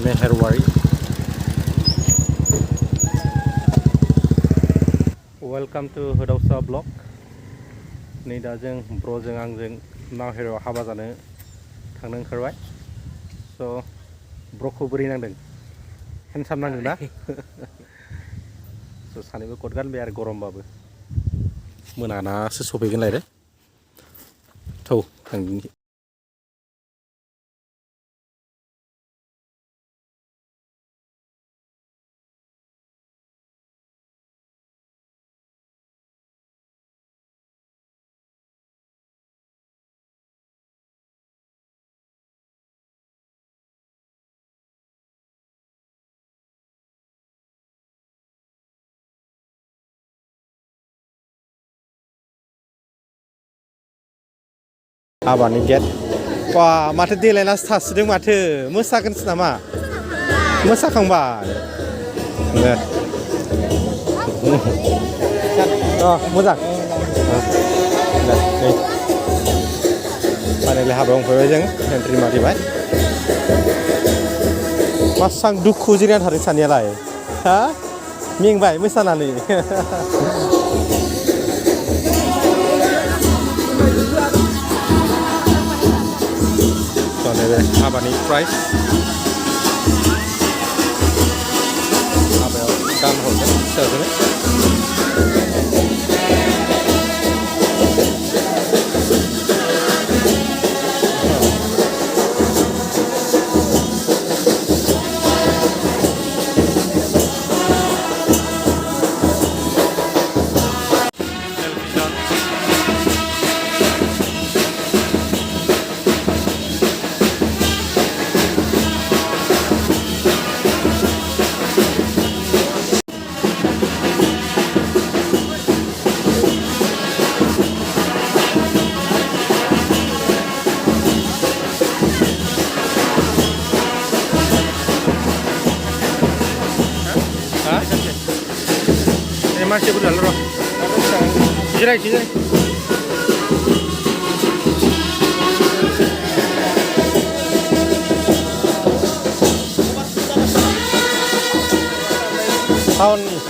Naoherua. Welcome to Hwdaosha vlog. नै दा जों ब्र'जों आंजों Naoherua हाबा जानो थांनो ओंखारबाय. So ब्र'खौ बोरै नांदों? हेन्डसाम नांदों ना? So सानैबो कट गानबाय आरो गरमबाबो. मोनानासो सफैगोन लायरो. थौ थांदिनि. हाबानि गेट वा माथो देलायनासो थासिदों माथो मोसागोनसो नामा मोसाखांबाय मोजां फाइनालि हाबायाव मोनफैबाय जों एन्ट्रि मारिबाय मासां दुखु जिरायना थादों सानैयालाय हा मेंबाय मोसानानै हाबानि प्राइस हाबायाव दान हरगोन फिसाजोनो masih berjalan roh, jirai. Tahun nih.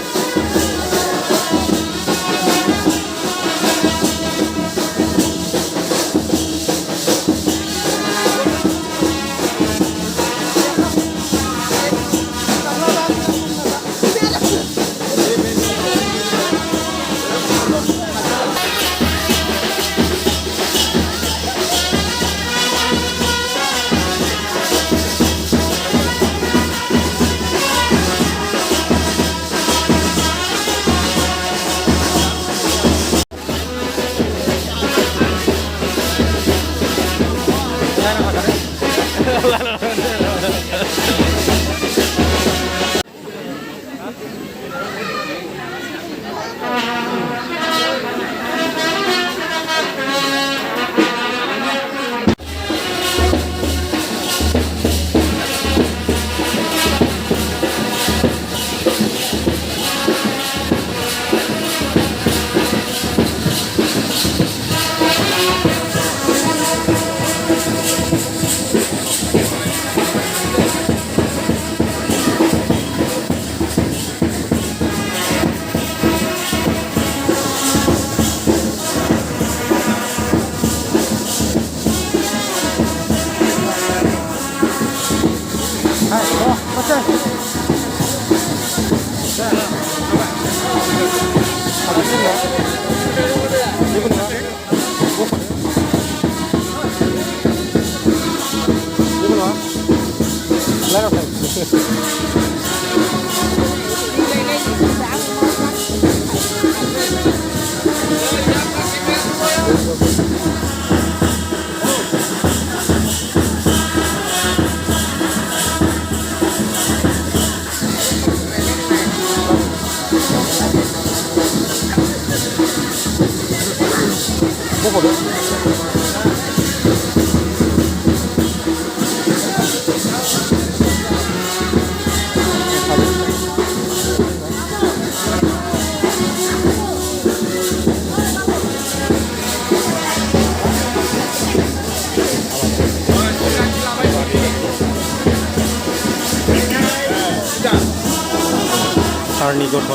सारनि गथ'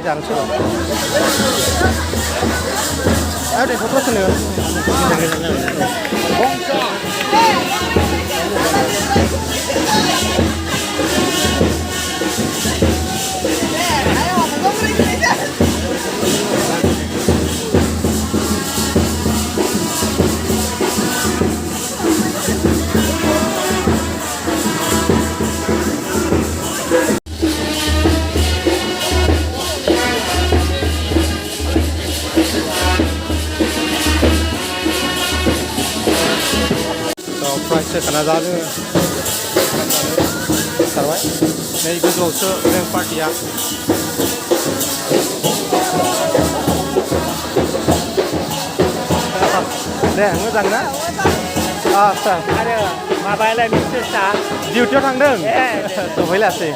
Jangan sih. Ayo deh foto sini. प्राइसखौ खाना जानो सिखारबाय नै गोजौआवसो जों पार्टिया दे मोजां ना आच्छा आरो माबायालाय मिस्टार डिउटियाव थांदों सफैलासै